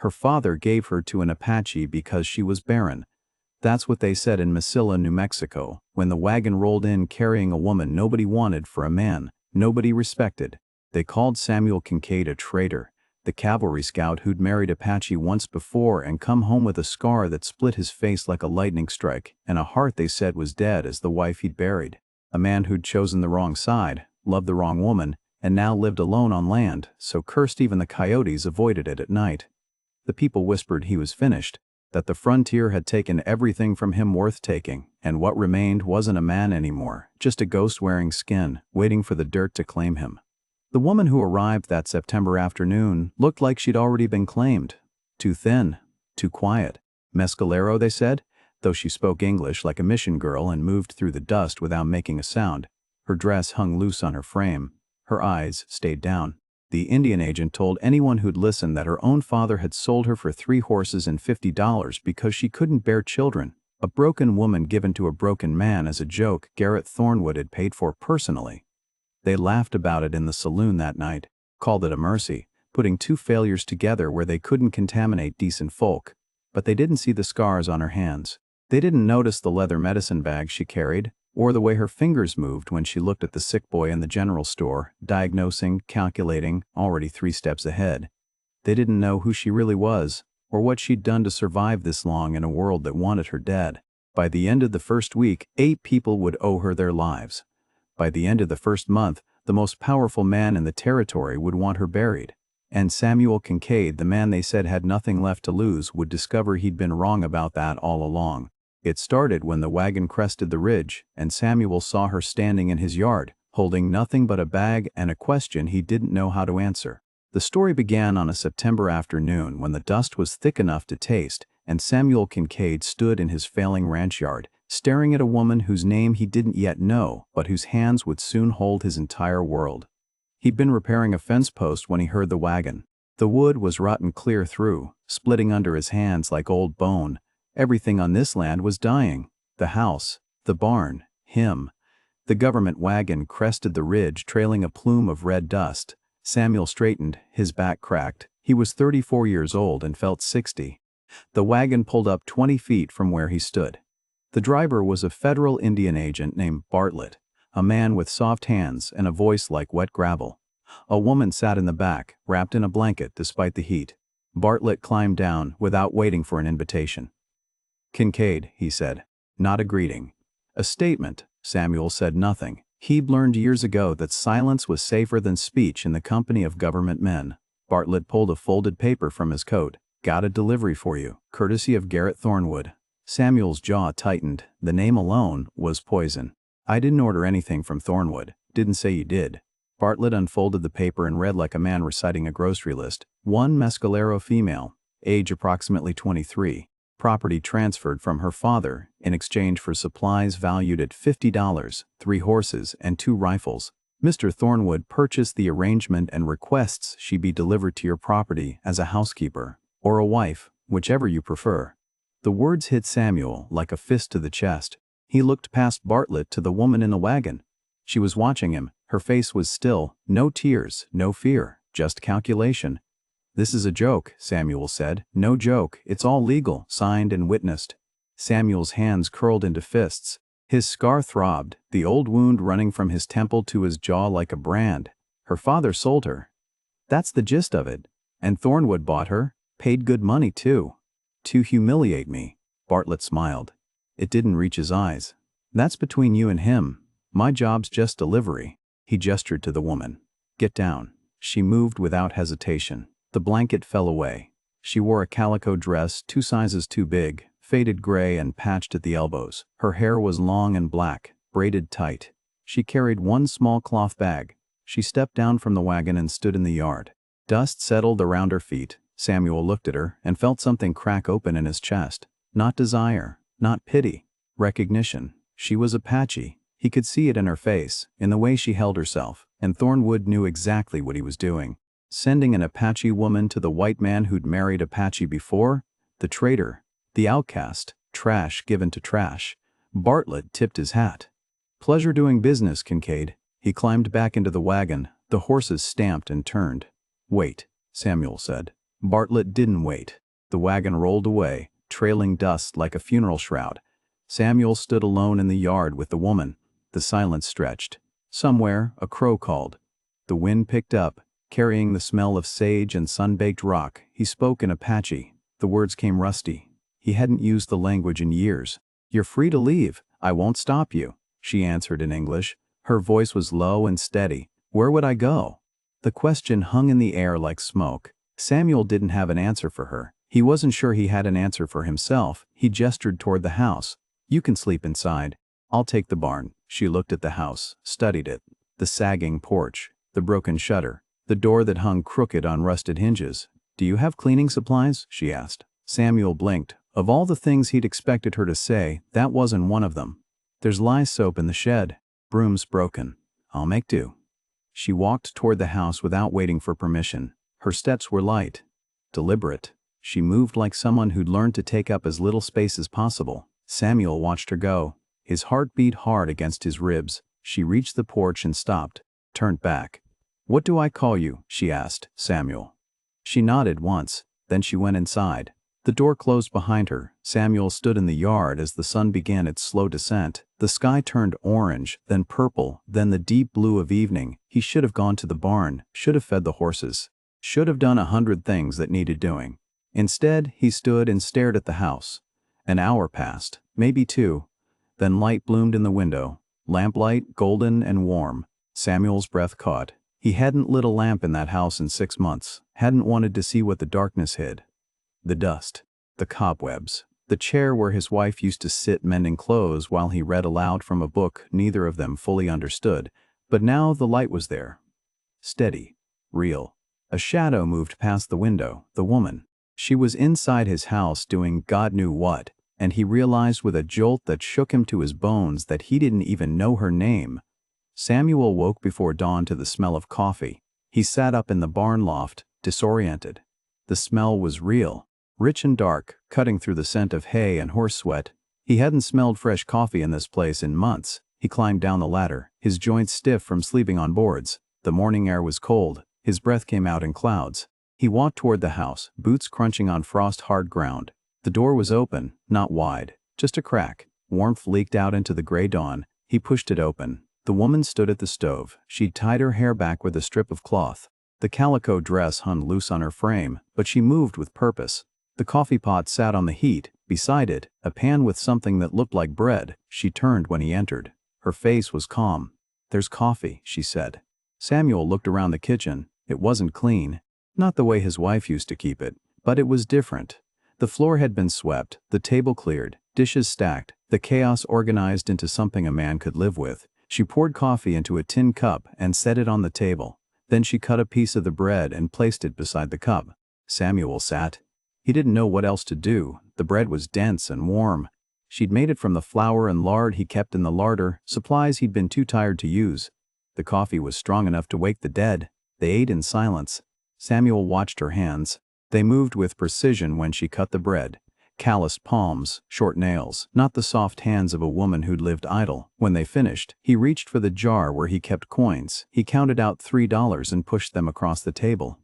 Her father gave her to an Apache because she was barren. That's what they said in Mesilla, New Mexico, when the wagon rolled in carrying a woman nobody wanted for a man nobody respected. They called Samuel Kincaid a traitor, the cavalry scout who'd married Apache once before and come home with a scar that split his face like a lightning strike, and a heart they said was dead as the wife he'd buried. A man who'd chosen the wrong side, loved the wrong woman, and now lived alone on land, so cursed even the coyotes avoided it at night. The people whispered he was finished, that the frontier had taken everything from him worth taking, and what remained wasn't a man anymore, just a ghost wearing skin, waiting for the dirt to claim him. The woman who arrived that September afternoon looked like she'd already been claimed. Too thin, too quiet. Mescalero, they said, though she spoke English like a mission girl and moved through the dust without making a sound. Her dress hung loose on her frame. Her eyes stayed down. The Indian agent told anyone who'd listened that her own father had sold her for 3 horses and $50 because she couldn't bear children. A broken woman given to a broken man as a joke Garrett Thornwood had paid for personally. They laughed about it in the saloon that night, called it a mercy, putting 2 failures together where they couldn't contaminate decent folk. But they didn't see the scars on her hands. They didn't notice the leather medicine bag she carried, or the way her fingers moved when she looked at the sick boy in the general store, diagnosing, calculating, already 3 steps ahead. They didn't know who she really was, or what she'd done to survive this long in a world that wanted her dead. By the end of the first week, 8 people would owe her their lives. By the end of the first month, the most powerful man in the territory would want her buried. And Samuel Kincaid, the man they said had nothing left to lose, would discover he'd been wrong about that all along. It started when the wagon crested the ridge, and Samuel saw her standing in his yard, holding nothing but a bag and a question he didn't know how to answer. The story began on a September afternoon when the dust was thick enough to taste, and Samuel Kincaid stood in his failing ranch yard, staring at a woman whose name he didn't yet know, but whose hands would soon hold his entire world. He'd been repairing a fence post when he heard the wagon. The wood was rotten clear through, splitting under his hands like old bone. Everything on this land was dying. The house, the barn, him. The government wagon crested the ridge, trailing a plume of red dust. Samuel straightened, his back cracked. He was 34 years old and felt 60. The wagon pulled up 20 feet from where he stood. The driver was a federal Indian agent named Bartlett, a man with soft hands and a voice like wet gravel. A woman sat in the back, wrapped in a blanket despite the heat. Bartlett climbed down without waiting for an invitation. "Kincaid," he said. Not a greeting. A statement. Samuel said nothing. He'd learned years ago that silence was safer than speech in the company of government men. Bartlett pulled a folded paper from his coat. "Got a delivery for you, courtesy of Garrett Thornwood." Samuel's jaw tightened. The name alone was poison. "I didn't order anything from Thornwood. Didn't say you did." Bartlett unfolded the paper and read like a man reciting a grocery list. "One Mescalero female, age approximately 23. Property transferred from her father in exchange for supplies valued at $50, 3 horses and 2 rifles. Mr. Thornwood purchased the arrangement and requests she be delivered to your property as a housekeeper, or a wife, whichever you prefer." The words hit Samuel like a fist to the chest. He looked past Bartlett to the woman in the wagon. She was watching him. Her face was still, no tears, no fear, just calculation. "This is a joke," Samuel said. "No joke, it's all legal, signed and witnessed." Samuel's hands curled into fists. His scar throbbed, the old wound running from his temple to his jaw like a brand. Her father sold her. That's the gist of it. And Thornwood bought her, paid good money too. "To humiliate me." Bartlett smiled. It didn't reach his eyes. "That's between you and him. My job's just delivery." He gestured to the woman. "Get down." She moved without hesitation. The blanket fell away. She wore a calico dress 2 sizes too big, faded gray and patched at the elbows. Her hair was long and black, braided tight. She carried 1 small cloth bag. She stepped down from the wagon and stood in the yard. Dust settled around her feet. Samuel looked at her and felt something crack open in his chest. Not desire, not pity, recognition. She was Apache. He could see it in her face, in the way she held herself, and Thornwood knew exactly what he was doing. Sending an Apache woman to the white man who'd married Apache before? The traitor, the outcast, trash given to trash. Bartlett tipped his hat. "Pleasure doing business, Kincaid." He climbed back into the wagon. The horses stamped and turned. "Wait," Samuel said. Bartlett didn't wait. The wagon rolled away, trailing dust like a funeral shroud. Samuel stood alone in the yard with the woman. The silence stretched. Somewhere, a crow called. The wind picked up, carrying the smell of sage and sun-baked rock. He spoke in Apache. The words came rusty. He hadn't used the language in years. "You're free to leave. I won't stop you," she answered in English. Her voice was low and steady. "Where would I go?" The question hung in the air like smoke. Samuel didn't have an answer for her. He wasn't sure he had an answer for himself. He gestured toward the house. "You can sleep inside. I'll take the barn." She looked at the house, studied it. The sagging porch, the broken shutter, the door that hung crooked on rusted hinges. "Do you have cleaning supplies?" she asked. Samuel blinked. Of all the things he'd expected her to say, that wasn't one of them. "There's lye soap in the shed. Broom's broken. I'll make do." She walked toward the house without waiting for permission. Her steps were light, deliberate. She moved like someone who'd learned to take up as little space as possible. Samuel watched her go. His heart beat hard against his ribs. She reached the porch and stopped, turned back. "What do I call you?" she asked Samuel. She nodded once, then she went inside. The door closed behind her. Samuel stood in the yard as the sun began its slow descent. The sky turned orange, then purple, then the deep blue of evening. He should have gone to the barn, should have fed the horses, should have done 100 things that needed doing. Instead, he stood and stared at the house. An hour passed, maybe 2. Then light bloomed in the window. Lamplight, golden and warm. Samuel's breath caught. He hadn't lit a lamp in that house in 6 months, hadn't wanted to see what the darkness hid. The dust, the cobwebs, the chair where his wife used to sit mending clothes while he read aloud from a book neither of them fully understood. But now the light was there. Steady, real. A shadow moved past the window, the woman. She was inside his house doing God knew what, and he realized with a jolt that shook him to his bones that he didn't even know her name. Samuel woke before dawn to the smell of coffee. He sat up in the barn loft, disoriented. The smell was real, rich and dark, cutting through the scent of hay and horse sweat. He hadn't smelled fresh coffee in this place in months. He climbed down the ladder, his joints stiff from sleeping on boards. The morning air was cold. His breath came out in clouds. He walked toward the house, boots crunching on frost-hard ground. The door was open, not wide, just a crack. Warmth leaked out into the gray dawn. He pushed it open. The woman stood at the stove. She'd tied her hair back with a strip of cloth. The calico dress hung loose on her frame, but she moved with purpose. The coffee pot sat on the heat. Beside it, a pan with something that looked like bread. She turned when he entered. Her face was calm. "There's coffee," she said. Samuel looked around the kitchen. It wasn't clean. Not the way his wife used to keep it, but it was different. The floor had been swept, the table cleared, dishes stacked, the chaos organized into something a man could live with. She poured coffee into a tin cup and set it on the table. Then she cut a piece of the bread and placed it beside the cup. Samuel sat. He didn't know what else to do. The bread was dense and warm. She'd made it from the flour and lard he kept in the larder, supplies he'd been too tired to use. The coffee was strong enough to wake the dead. They ate in silence. Samuel watched her hands. They moved with precision when she cut the bread. Calloused palms, short nails, not the soft hands of a woman who'd lived idle. When they finished, he reached for the jar where he kept coins. He counted out $3 and pushed them across the table.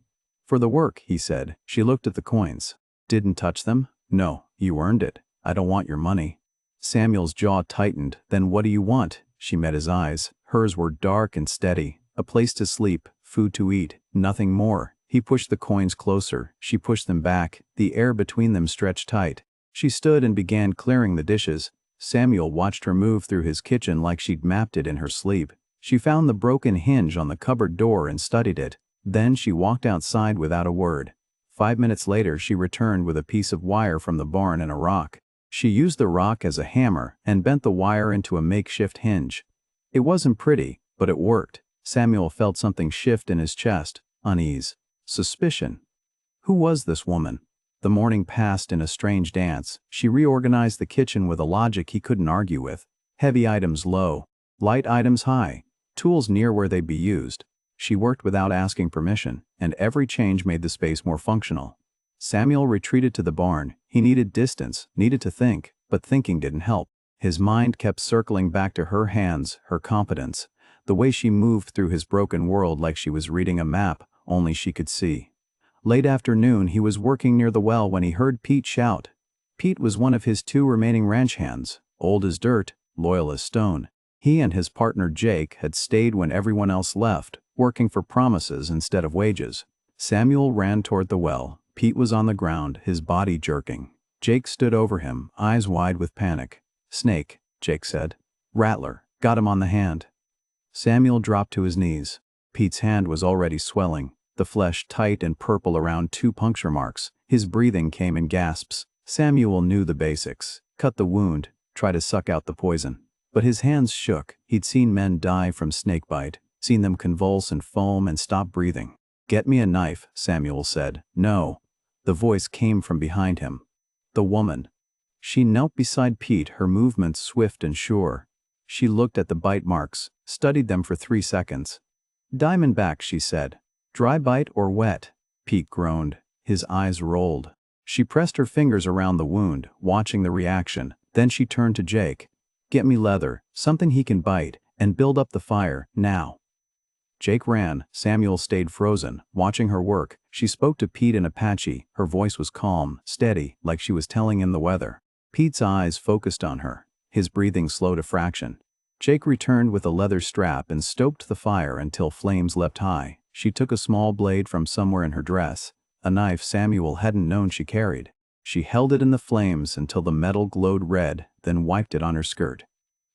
"For the work," he said. She looked at the coins. "Didn't touch them?" "No, you earned it. I don't want your money." Samuel's jaw tightened. "Then what do you want?" She met his eyes. Hers were dark and steady. A place to sleep, food to eat, nothing more. He pushed the coins closer. She pushed them back. The air between them stretched tight. She stood and began clearing the dishes. Samuel watched her move through his kitchen like she'd mapped it in her sleep. She found the broken hinge on the cupboard door and studied it. Then she walked outside without a word. 5 minutes later, she returned with a piece of wire from the barn and a rock. She used the rock as a hammer and bent the wire into a makeshift hinge. It wasn't pretty, but it worked. Samuel felt something shift in his chest, unease. Suspicion. Who was this woman? The morning passed in a strange dance. She reorganized the kitchen with a logic he couldn't argue with. Heavy items low, light items high, tools near where they'd be used. She worked without asking permission, and every change made the space more functional. Samuel retreated to the barn. He needed distance, needed to think, but thinking didn't help. His mind kept circling back to her hands, her competence, the way she moved through his broken world like she was reading a map only she could see. Late afternoon, he was working near the well when he heard Pete shout. Pete was one of his 2 remaining ranch hands, old as dirt, loyal as stone. He and his partner Jake had stayed when everyone else left, working for promises instead of wages. Samuel ran toward the well. Pete was on the ground, his body jerking. Jake stood over him, eyes wide with panic. "Snake," Jake said. "Rattler, got him on the hand." Samuel dropped to his knees. Pete's hand was already swelling, the flesh tight and purple around 2 puncture marks. His breathing came in gasps. Samuel knew the basics. Cut the wound, try to suck out the poison. But his hands shook. He'd seen men die from snakebite, seen them convulse and foam and stop breathing. "Get me a knife," Samuel said. "No." The voice came from behind him. The woman. She knelt beside Pete, her movements swift and sure. She looked at the bite marks, studied them for 3 seconds. "Diamondback," she said. "Dry bite or wet?" Pete groaned. His eyes rolled. She pressed her fingers around the wound, watching the reaction. Then she turned to Jake. "Get me leather, something he can bite, and build up the fire, now." Jake ran. Samuel stayed frozen, watching her work. She spoke to Pete in Apache. Her voice was calm, steady, like she was telling him the weather. Pete's eyes focused on her. His breathing slowed a fraction. Jake returned with a leather strap and stoked the fire until flames leapt high. She took a small blade from somewhere in her dress, a knife Samuel hadn't known she carried. She held it in the flames until the metal glowed red, then wiped it on her skirt.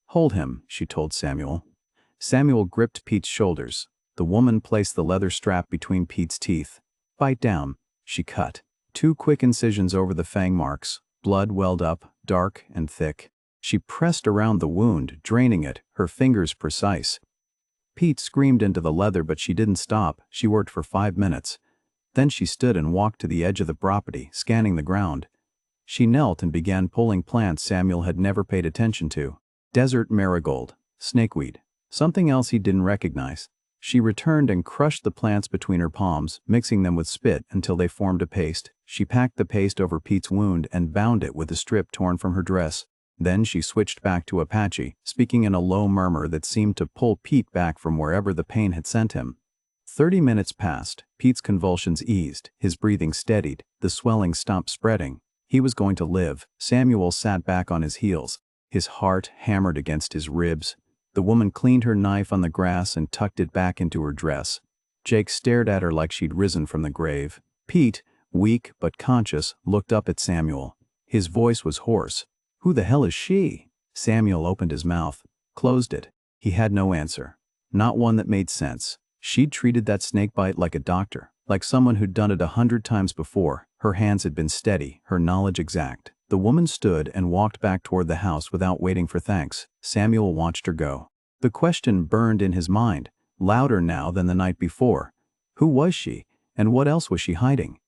"Hold him," she told Samuel. Samuel gripped Pete's shoulders. The woman placed the leather strap between Pete's teeth. "Bite down." She cut. 2 quick incisions over the fang marks. Blood welled up, dark and thick. She pressed around the wound, draining it, her fingers precise. Pete screamed into the leather, but she didn't stop. She worked for 5 minutes. Then she stood and walked to the edge of the property, scanning the ground. She knelt and began pulling plants Samuel had never paid attention to. Desert marigold, snakeweed, something else he didn't recognize. She returned and crushed the plants between her palms, mixing them with spit until they formed a paste. She packed the paste over Pete's wound and bound it with a strip torn from her dress. Then she switched back to Apache, speaking in a low murmur that seemed to pull Pete back from wherever the pain had sent him. 30 minutes passed. Pete's convulsions eased, his breathing steadied, the swelling stopped spreading. He was going to live. Samuel sat back on his heels. His heart hammered against his ribs. The woman cleaned her knife on the grass and tucked it back into her dress. Jake stared at her like she'd risen from the grave. Pete, weak but conscious, looked up at Samuel. His voice was hoarse. "Who the hell is she?" Samuel opened his mouth, closed it. He had no answer. Not one that made sense. She'd treated that snakebite like a doctor, like someone who'd done it 100 times before. Her hands had been steady, her knowledge exact. The woman stood and walked back toward the house without waiting for thanks. Samuel watched her go. The question burned in his mind, louder now than the night before. Who was she, and what else was she hiding?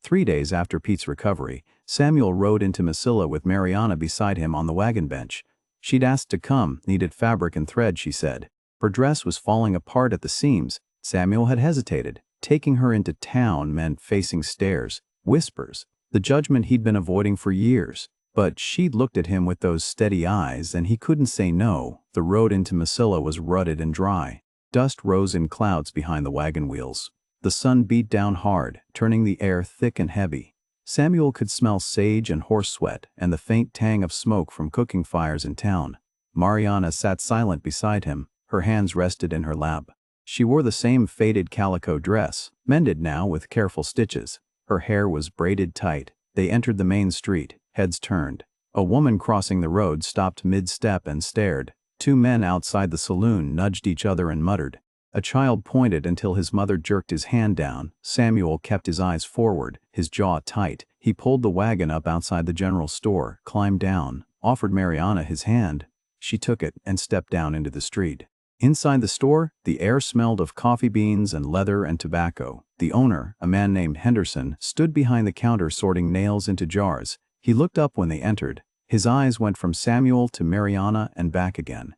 3 days after Pete's recovery, Samuel rode into Mesilla with Mariana beside him on the wagon bench. She'd asked to come, needed fabric and thread, she said. Her dress was falling apart at the seams. Samuel had hesitated. Taking her into town meant facing stares, whispers, the judgment he'd been avoiding for years. But she'd looked at him with those steady eyes, and he couldn't say no. The road into Mesilla was rutted and dry. Dust rose in clouds behind the wagon wheels. The sun beat down hard, turning the air thick and heavy. Samuel could smell sage and horse sweat and the faint tang of smoke from cooking fires in town. Mariana sat silent beside him, her hands rested in her lap. She wore the same faded calico dress, mended now with careful stitches. Her hair was braided tight. They entered the main street, heads turned. A woman crossing the road stopped mid-step and stared. 2 men outside the saloon nudged each other and muttered. A child pointed until his mother jerked his hand down. Samuel kept his eyes forward, his jaw tight. He pulled the wagon up outside the general store, climbed down, offered Mariana his hand. She took it and stepped down into the street. Inside the store, the air smelled of coffee beans and leather and tobacco. The owner, a man named Henderson, stood behind the counter sorting nails into jars. He looked up when they entered. His eyes went from Samuel to Mariana and back again.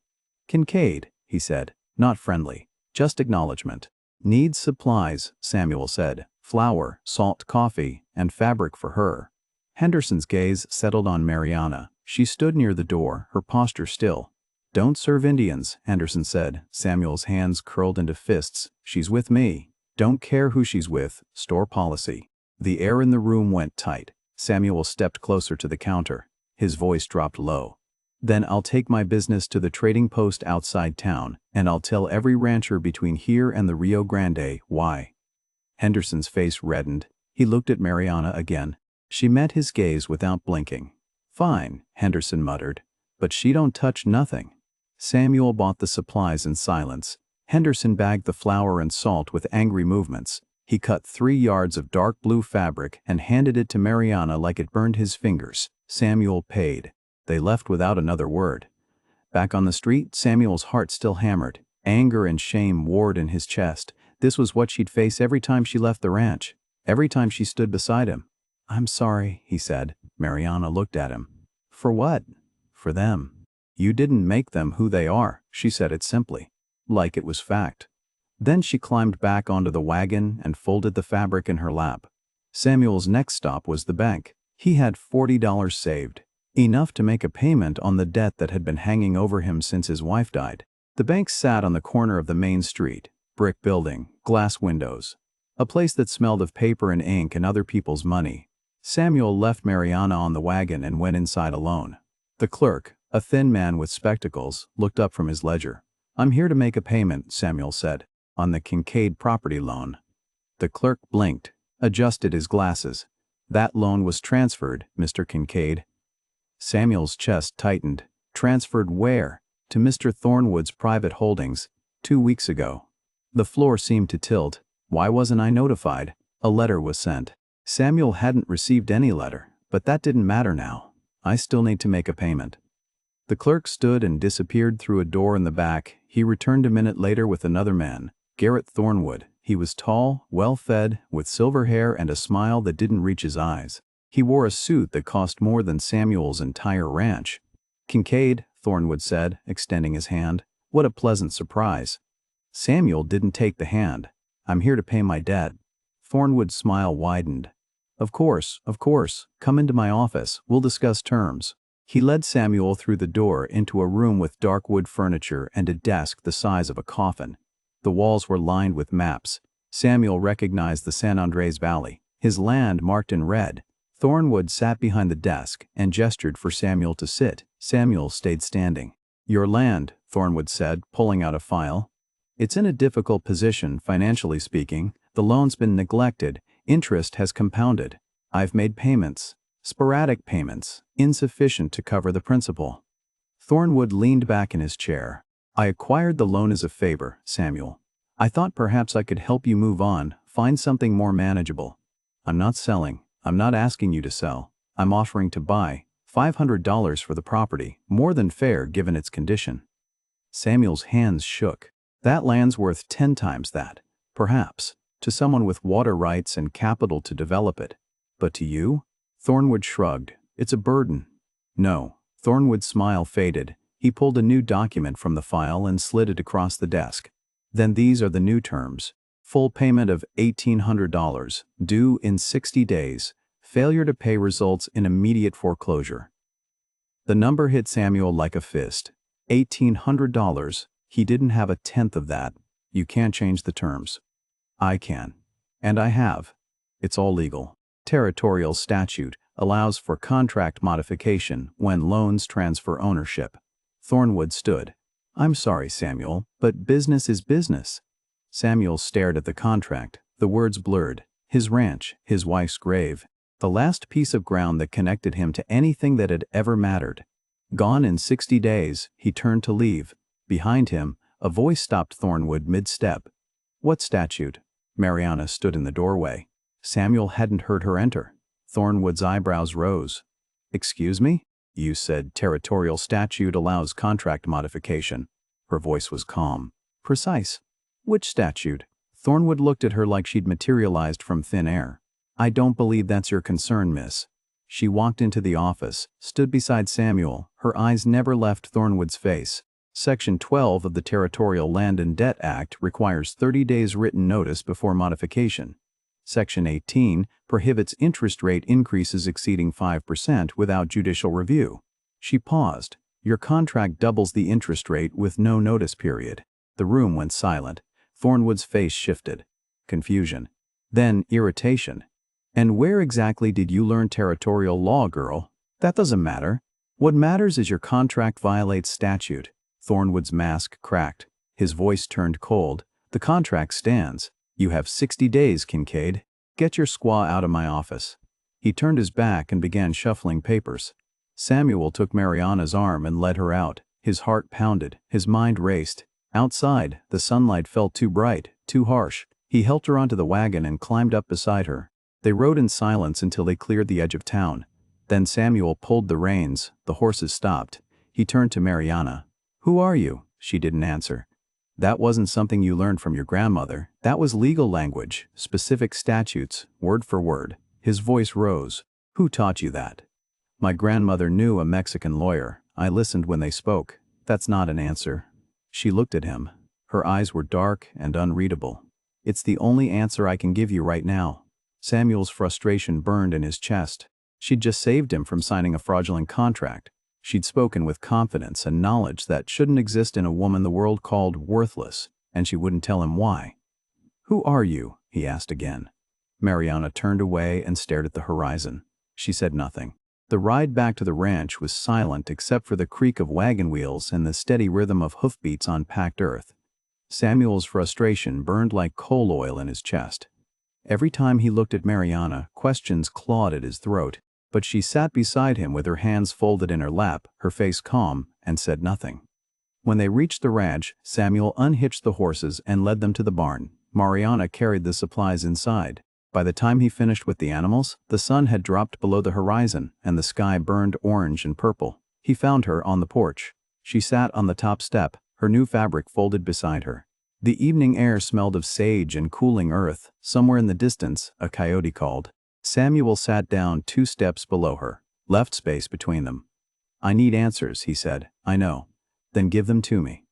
"Kincaid," he said, not friendly, just acknowledgement. "Needs supplies," Samuel said. "Flour, salt, coffee, and fabric for her." Henderson's gaze settled on Mariana. She stood near the door, her posture still. "Don't serve Indians," Henderson said. Samuel's hands curled into fists. "She's with me." Don't care who she's with, store policy. The air in the room went tight. Samuel stepped closer to the counter. His voice dropped low. Then I'll take my business to the trading post outside town, and I'll tell every rancher between here and the Rio Grande why. Henderson's face reddened. He looked at Mariana again. She met his gaze without blinking. Fine, Henderson muttered. But she don't touch nothing. Samuel bought the supplies in silence. Henderson bagged the flour and salt with angry movements. He cut 3 yards of dark blue fabric and handed it to Mariana like it burned his fingers. Samuel paid. They left without another word. Back on the street, Samuel's heart still hammered. Anger and shame warred in his chest. This was what she'd face every time she left the ranch, every time she stood beside him. I'm sorry, he said. Mariana looked at him. For what? For them. You didn't make them who they are, she said it simply, like it was fact. Then she climbed back onto the wagon and folded the fabric in her lap. Samuel's next stop was the bank. He had $40 saved, enough to make a payment on the debt that had been hanging over him since his wife died. The bank sat on the corner of the main street, brick building, glass windows, a place that smelled of paper and ink and other people's money. Samuel left Mariana on the wagon and went inside alone. The clerk, a thin man with spectacles, looked up from his ledger. I'm here to make a payment, Samuel said, on the Kincaid property loan. The clerk blinked, adjusted his glasses. That loan was transferred, Mr. Kincaid. Samuel's chest tightened. Transferred where? To Mr. Thornwood's private holdings, 2 weeks ago. The floor seemed to tilt. Why wasn't I notified? A letter was sent. Samuel hadn't received any letter, but that didn't matter now. I still need to make a payment. The clerk stood and disappeared through a door in the back. He returned a minute later with another man, Garrett Thornwood. He was tall, well-fed, with silver hair and a smile that didn't reach his eyes. He wore a suit that cost more than Samuel's entire ranch. Kincaid, Thornwood said, extending his hand. What a pleasant surprise. Samuel didn't take the hand. I'm here to pay my debt. Thornwood's smile widened. Of course, come into my office, we'll discuss terms. He led Samuel through the door into a room with dark wood furniture and a desk the size of a coffin. The walls were lined with maps. Samuel recognized the San Andres Valley, his land marked in red. Thornwood sat behind the desk and gestured for Samuel to sit. Samuel stayed standing. Your land, Thornwood said, pulling out a file. It's in a difficult position, financially speaking. The loan's been neglected. Interest has compounded. I've made payments. Sporadic payments, insufficient to cover the principal. Thornwood leaned back in his chair. I acquired the loan as a favor, Samuel. I thought perhaps I could help you move on, find something more manageable. I'm not selling. I'm not asking you to sell. I'm offering to buy $500 for the property, more than fair given its condition. Samuel's hands shook. That land's worth 10 times that, perhaps, to someone with water rights and capital to develop it. But to you? Thornwood shrugged. It's a burden. No. Thornwood's smile faded. He pulled a new document from the file and slid it across the desk. Then these are the new terms. Full payment of $1,800, due in 60 days. Failure to pay results in immediate foreclosure. The number hit Samuel like a fist. $1,800. He didn't have a tenth of that. You can't change the terms. I can. And I have. It's all legal. Territorial statute allows for contract modification when loans transfer ownership. Thornwood stood. I'm sorry, Samuel, but business is business. Samuel stared at the contract. The words blurred. His ranch, his wife's grave, the last piece of ground that connected him to anything that had ever mattered. Gone in 60 days, he turned to leave. Behind him, a voice stopped Thornwood mid-step. What statute? Mariana stood in the doorway. Samuel hadn't heard her enter. Thornwood's eyebrows rose. Excuse me? You said territorial statute allows contract modification. Her voice was calm. Precise. Which statute? Thornwood looked at her like she'd materialized from thin air. I don't believe that's your concern, miss. She walked into the office, stood beside Samuel. Her eyes never left Thornwood's face. Section 12 of the Territorial Land and Debt Act requires 30 days written notice before modification. Section 18 prohibits interest rate increases exceeding 5% without judicial review. She paused. Your contract doubles the interest rate with no notice period. The room went silent. Thornwood's face shifted. confusion. Then irritation. And where exactly did you learn territorial law, girl? That doesn't matter. What matters is your contract violates statute. Thornwood's mask cracked. His voice turned cold. The contract stands. You have 60 days, Kincaid. Get your squaw out of my office. He turned his back and began shuffling papers. Samuel took Mariana's arm and led her out. His heart pounded. His mind raced. Outside, the sunlight felt too bright, too harsh. He helped her onto the wagon and climbed up beside her. They rode in silence until they cleared the edge of town. Then Samuel pulled the reins. The horses stopped. He turned to Mariana. "Who are you?" She didn't answer. "That wasn't something you learned from your grandmother. That was legal language, specific statutes, word for word." His voice rose. "Who taught you that?" "My grandmother knew a Mexican lawyer. I listened when they spoke." "That's not an answer." She looked at him. Her eyes were dark and unreadable. "It's the only answer I can give you right now." Samuel's frustration burned in his chest. She'd just saved him from signing a fraudulent contract. She'd spoken with confidence and knowledge that shouldn't exist in a woman the world called worthless, and she wouldn't tell him why. "Who are you?" he asked again. Mariana turned away and stared at the horizon. She said nothing. The ride back to the ranch was silent except for the creak of wagon wheels and the steady rhythm of hoofbeats on packed earth. Samuel's frustration burned like coal oil in his chest. Every time he looked at Mariana, questions clawed at his throat, but she sat beside him with her hands folded in her lap, her face calm, and said nothing. When they reached the ranch, Samuel unhitched the horses and led them to the barn. Mariana carried the supplies inside. By the time he finished with the animals, the sun had dropped below the horizon and the sky burned orange and purple. He found her on the porch. She sat on the top step, her new fabric folded beside her. The evening air smelled of sage and cooling earth. Somewhere in the distance, a coyote called. Samuel sat down 2 steps below her, left space between them. "I need answers," he said. "I know." "Then give them to me."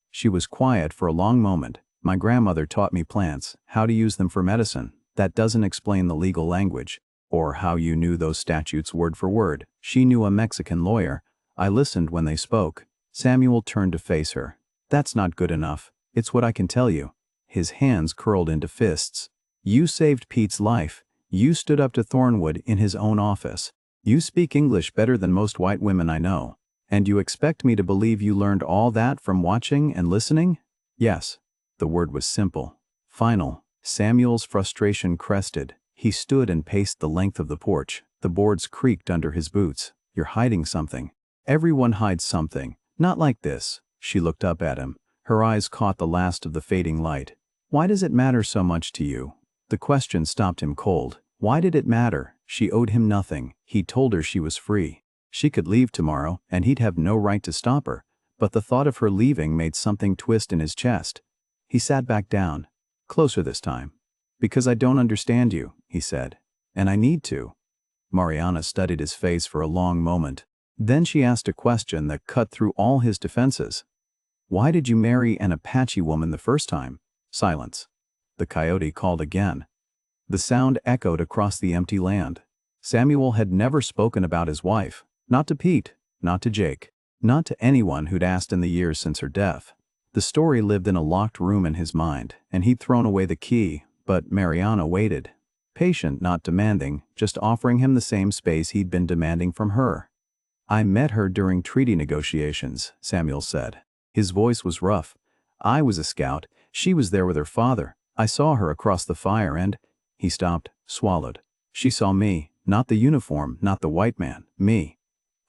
She was quiet for a long moment. "My grandmother taught me plants, how to use them for medicine. That doesn't explain the legal language, or how you knew those statutes word for word. She knew a Mexican lawyer. I listened when they spoke." Samuel turned to face her. "That's not good enough. It's what I can tell you." His hands curled into fists. "You saved Pete's life. You stood up to Thornwood in his own office. You speak English better than most white women I know. And you expect me to believe you learned all that from watching and listening?" "Yes." The word was simple, final. Samuel's frustration crested. He stood and paced the length of the porch. The boards creaked under his boots. "You're hiding something." "Everyone hides something. Not like this." She looked up at him. Her eyes caught the last of the fading light. "Why does it matter so much to you?" The question stopped him cold. Why did it matter? She owed him nothing. He told her she was free. She could leave tomorrow, and he'd have no right to stop her. But the thought of her leaving made something twist in his chest. He sat back down. "Closer this time." "Because I don't understand you," he said. "And I need to." Mariana studied his face for a long moment. Then she asked a question that cut through all his defenses. "Why did you marry an Apache woman the first time?" Silence. The coyote called again. The sound echoed across the empty land. Samuel had never spoken about his wife. Not to Pete, not to Jake, not to anyone who'd asked in the years since her death. The story lived in a locked room in his mind, and he'd thrown away the key, but Mariana waited. Patient, not demanding, just offering him the same space he'd been demanding from her. "I met her during treaty negotiations," Samuel said. His voice was rough. "I was a scout. She was there with her father. I saw her across the fire and—" He stopped, swallowed. "She saw me, not the uniform, not the white man, me."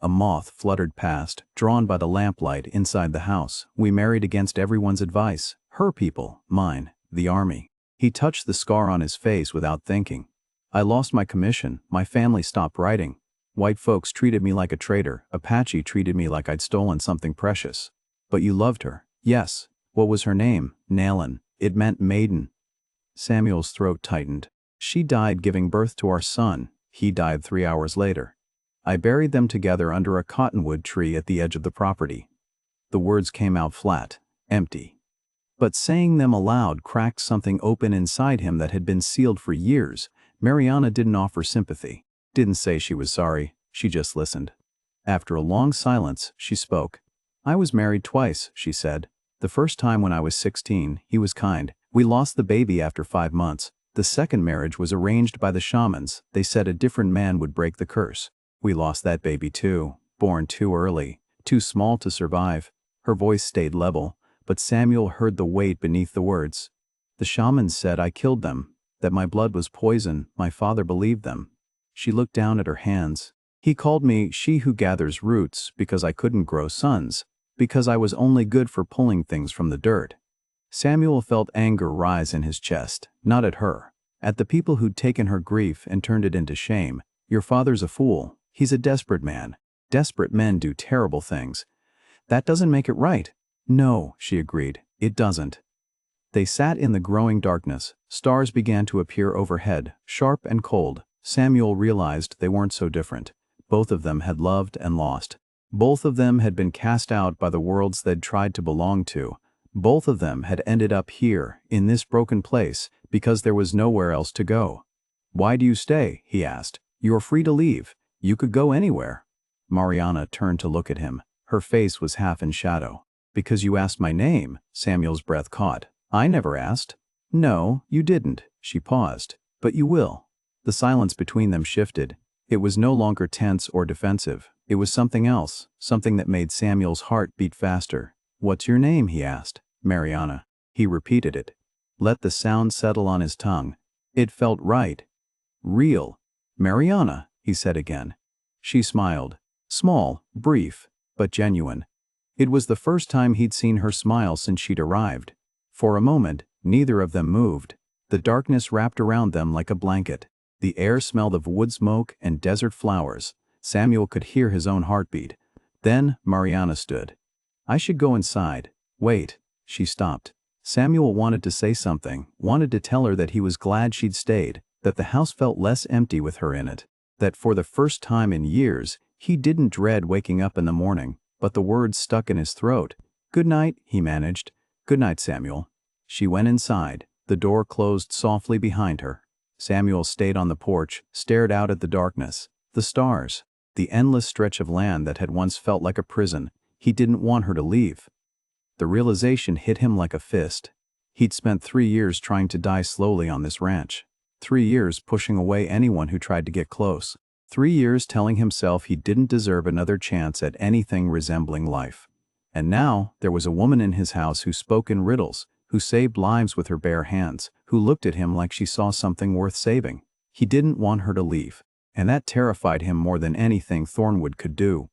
A moth fluttered past, drawn by the lamplight inside the house. "We married against everyone's advice. Her people, mine, the army." He touched the scar on his face without thinking. "I lost my commission. My family stopped writing. White folks treated me like a traitor. Apache treated me like I'd stolen something precious." "But you loved her." "Yes." "What was her name?" "Nalin. It meant maiden." Samuel's throat tightened. "She died giving birth to our son. He died 3 hours later. I buried them together under a cottonwood tree at the edge of the property." The words came out flat, empty. But saying them aloud cracked something open inside him that had been sealed for years. Mariana didn't offer sympathy, didn't say she was sorry, she just listened. After a long silence, she spoke. "I was married twice," she said. "The first time when I was 16, he was kind. We lost the baby after 5 months. The second marriage was arranged by the shamans. They said a different man would break the curse. We lost that baby too, born too early, too small to survive. Her voice stayed level, but Samuel heard the weight beneath the words. The shamans said I killed them, that my blood was poison. My father believed them. She looked down at her hands. He called me she who gathers roots because I couldn't grow sons, because I was only good for pulling things from the dirt. Samuel felt anger rise in his chest, not at her, at the people who'd taken her grief and turned it into shame. Your father's a fool. He's a desperate man. Desperate men do terrible things. That doesn't make it right. No, she agreed, it doesn't. They sat in the growing darkness. Stars began to appear overhead, sharp and cold. Samuel realized they weren't so different. Both of them had loved and lost. Both of them had been cast out by the worlds they'd tried to belong to. Both of them had ended up here, in this broken place, because there was nowhere else to go. Why do you stay? He asked. You're free to leave. You could go anywhere. Mariana turned to look at him. Her face was half in shadow. Because you asked my name, Samuel's breath caught. I never asked. No, you didn't. She paused. But you will. The silence between them shifted. It was no longer tense or defensive. It was something else, something that made Samuel's heart beat faster. What's your name? He asked. Mariana. He repeated it. Let the sound settle on his tongue. It felt right. Real. Mariana, he said again. She smiled. Small, brief, but genuine. It was the first time he'd seen her smile since she'd arrived. For a moment, neither of them moved. The darkness wrapped around them like a blanket. The air smelled of wood smoke and desert flowers. Samuel could hear his own heartbeat. Then Mariana stood. I should go inside. Wait. She stopped. Samuel wanted to say something, wanted to tell her that he was glad she'd stayed, that the house felt less empty with her in it, that for the first time in years, he didn't dread waking up in the morning, but the words stuck in his throat. Good night, he managed. Good night, Samuel. She went inside. The door closed softly behind her. Samuel stayed on the porch, stared out at the darkness, the stars, the endless stretch of land that had once felt like a prison. He didn't want her to leave. The realization hit him like a fist. He'd spent 3 years trying to die slowly on this ranch. 3 years pushing away anyone who tried to get close. 3 years telling himself he didn't deserve another chance at anything resembling life. And now, there was a woman in his house who spoke in riddles, who saved lives with her bare hands, who looked at him like she saw something worth saving. He didn't want her to leave, and that terrified him more than anything Thornwood could do.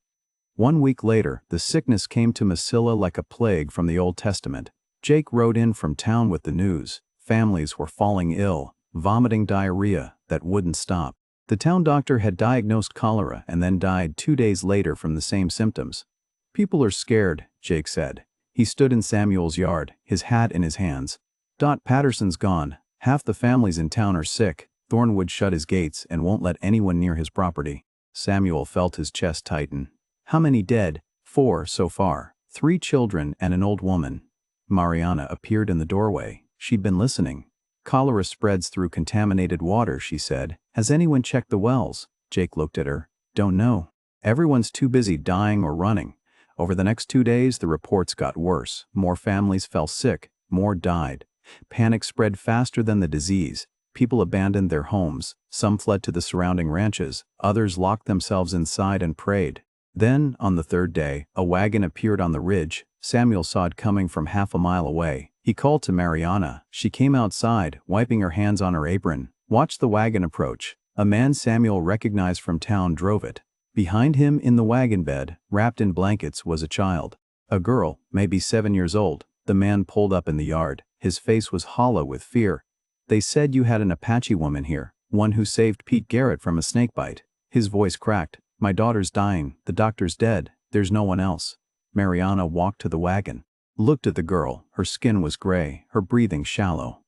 1 week later, the sickness came to Masilla like a plague from the Old Testament. Jake rode in from town with the news. Families were falling ill, vomiting diarrhea that wouldn't stop. The town doctor had diagnosed cholera and then died 2 days later from the same symptoms. People are scared, Jake said. He stood in Samuel's yard, his hat in his hands. Dot Patterson's gone. Half the families in town are sick. Thornwood shut his gates and won't let anyone near his property. Samuel felt his chest tighten. How many dead? 4 so far. 3 children and an old woman. Mariana appeared in the doorway. She'd been listening. Cholera spreads through contaminated water, she said. Has anyone checked the wells? Jake looked at her. Don't know. Everyone's too busy dying or running. Over the next 2 days, the reports got worse. More families fell sick. More died. Panic spread faster than the disease. People abandoned their homes. Some fled to the surrounding ranches. Others locked themselves inside and prayed. Then, on the 3rd day, a wagon appeared on the ridge. Samuel saw it coming from half a mile away. He called to Mariana. She came outside, wiping her hands on her apron. Watch the wagon approach. A man Samuel recognized from town drove it. Behind him in the wagon bed, wrapped in blankets, was a child. A girl, maybe 7 years old. The man pulled up in the yard. His face was hollow with fear. They said you had an Apache woman here, one who saved Pete Garrett from a snakebite. His voice cracked. My daughter's dying. The doctor's dead. There's no one else. Mariana walked to the wagon. Looked at the girl. Her skin was gray, her breathing shallow.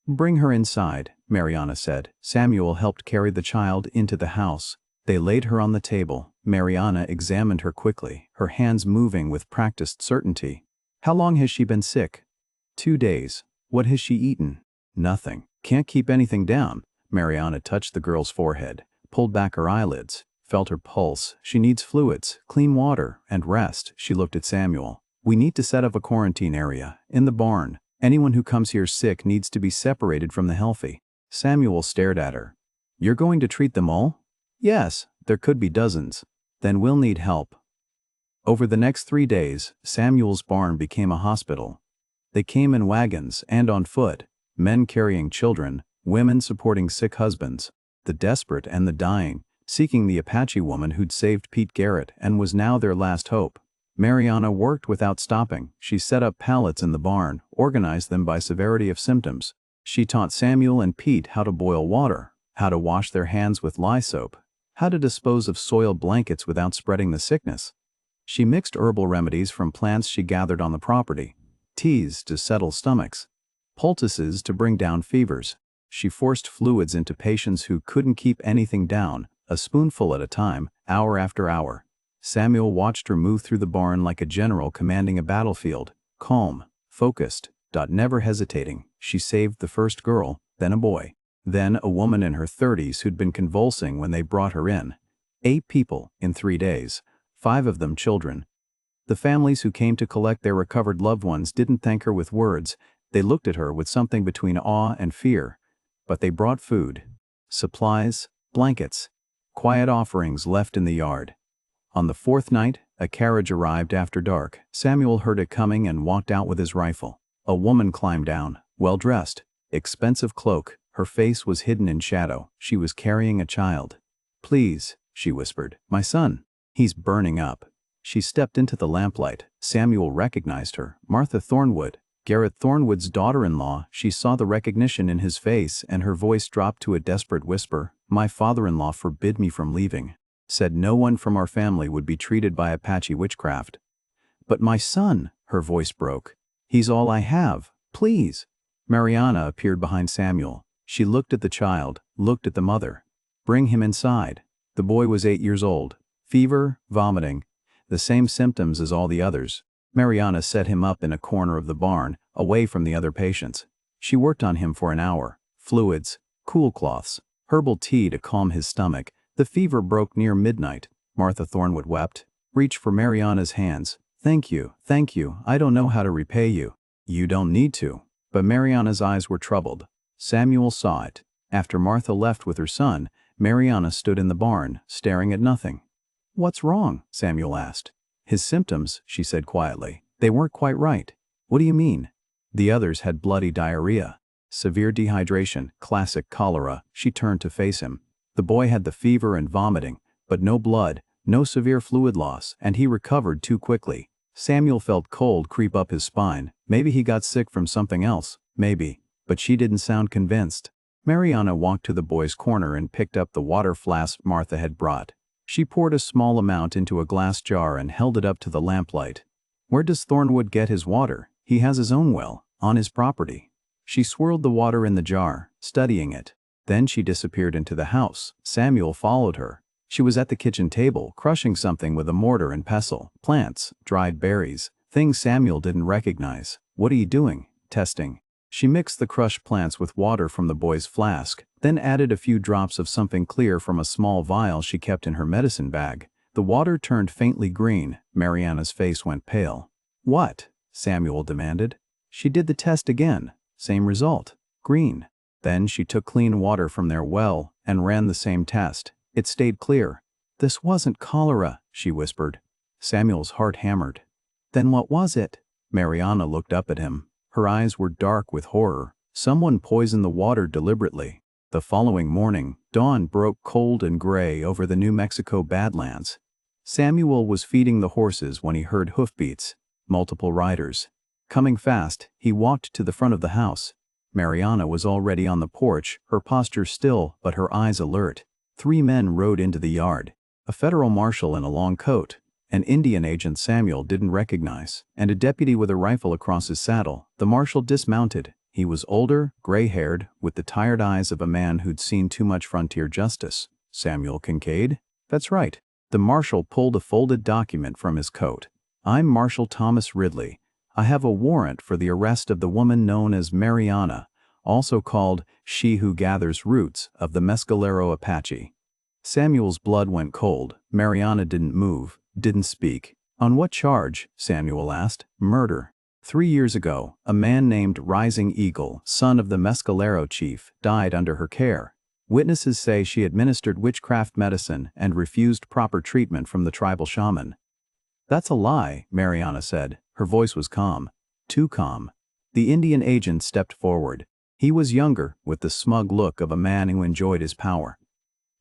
Bring her inside, Mariana said. Samuel helped carry the child into the house. They laid her on the table. Mariana examined her quickly, her hands moving with practiced certainty. How long has she been sick? 2 days. What has she eaten? Nothing. Can't keep anything down. Mariana touched the girl's forehead, pulled back her eyelids, felt her pulse. She needs fluids, clean water, and rest. She looked at Samuel. We need to set up a quarantine area, in the barn. Anyone who comes here sick needs to be separated from the healthy. Samuel stared at her. You're going to treat them all? Yes, there could be dozens. Then we'll need help. Over the next 3 days, Samuel's barn became a hospital. They came in wagons and on foot, men carrying children, women supporting sick husbands, the desperate and the dying, seeking the Apache woman who'd saved Pete Garrett and was now their last hope. Mariana worked without stopping. She set up pallets in the barn, organized them by severity of symptoms. She taught Samuel and Pete how to boil water, how to wash their hands with lye soap, how to dispose of soiled blankets without spreading the sickness. She mixed herbal remedies from plants she gathered on the property, teas to settle stomachs, poultices to bring down fevers. She forced fluids into patients who couldn't keep anything down, a spoonful at a time, hour after hour. Samuel watched her move through the barn like a general commanding a battlefield, calm, focused, never hesitating. She saved the first girl, then a boy, then a woman in her 30s who'd been convulsing when they brought her in. 8 people in 3 days, 5 of them children. The families who came to collect their recovered loved ones didn't thank her with words. They looked at her with something between awe and fear. But they brought food, supplies, blankets, quiet offerings left in the yard. On the 4th night, a carriage arrived after dark. Samuel heard it coming and walked out with his rifle. A woman climbed down, well-dressed, expensive cloak. Her face was hidden in shadow. She was carrying a child. Please, she whispered, my son. He's burning up. She stepped into the lamplight. Samuel recognized her, Martha Thornwood, Garrett Thornwood's daughter-in-law. She saw the recognition in his face and her voice dropped to a desperate whisper. My father-in-law forbid me from leaving. Said no one from our family would be treated by Apache witchcraft. But my son, her voice broke. He's all I have. Please. Mariana appeared behind Samuel. She looked at the child, looked at the mother. Bring him inside. The boy was 8 years old. Fever, vomiting, the same symptoms as all the others. Mariana set him up in a corner of the barn, away from the other patients. She worked on him for an hour. Fluids, cool cloths, herbal tea to calm his stomach. The fever broke near midnight. Martha Thornwood wept. Reached for Mariana's hands. Thank you, I don't know how to repay you. You don't need to. But Mariana's eyes were troubled. Samuel saw it. After Martha left with her son, Mariana stood in the barn, staring at nothing. What's wrong? Samuel asked. His symptoms, she said quietly. They weren't quite right. What do you mean? The others had bloody diarrhea, severe dehydration, classic cholera. She turned to face him. The boy had the fever and vomiting, but no blood, no severe fluid loss, and he recovered too quickly. Samuel felt cold creep up his spine. Maybe he got sick from something else, maybe, but she didn't sound convinced. Mariana walked to the boy's corner and picked up the water flask Martha had brought. She poured a small amount into a glass jar and held it up to the lamplight. Where does Thornwood get his water? He has his own well, on his property. She swirled the water in the jar, studying it. Then she disappeared into the house. Samuel followed her. She was at the kitchen table, crushing something with a mortar and pestle. Plants, dried berries, things Samuel didn't recognize. What are you doing? Testing. She mixed the crushed plants with water from the boy's flask, then added a few drops of something clear from a small vial she kept in her medicine bag. The water turned faintly green. Mariana's face went pale. What? Samuel demanded. She did the test again. Same result. Green. Then she took clean water from their well and ran the same test. It stayed clear. This wasn't cholera, she whispered. Samuel's heart hammered. Then what was it? Mariana looked up at him. Her eyes were dark with horror. Someone poisoned the water deliberately. The following morning, dawn broke cold and gray over the New Mexico Badlands. Samuel was feeding the horses when he heard hoofbeats, multiple riders. Coming fast, he walked to the front of the house. Mariana was already on the porch, her posture still but her eyes alert. 3 men rode into the yard. A federal marshal in a long coat, an Indian agent Samuel didn't recognize, and a deputy with a rifle across his saddle. The marshal dismounted. He was older, gray-haired, with the tired eyes of a man who'd seen too much frontier justice. Samuel Kincaid? That's right. The marshal pulled a folded document from his coat. I'm Marshal Thomas Ridley. I have a warrant for the arrest of the woman known as Mariana, also called She Who Gathers Roots, of the Mescalero Apache. Samuel's blood went cold. Mariana didn't move, didn't speak. On what charge? Samuel asked. Murder. 3 years ago, a man named Rising Eagle, son of the Mescalero chief, died under her care. Witnesses say she administered witchcraft medicine and refused proper treatment from the tribal shaman. That's a lie, Mariana said. Her voice was calm. Too calm. The Indian agent stepped forward. He was younger, with the smug look of a man who enjoyed his power.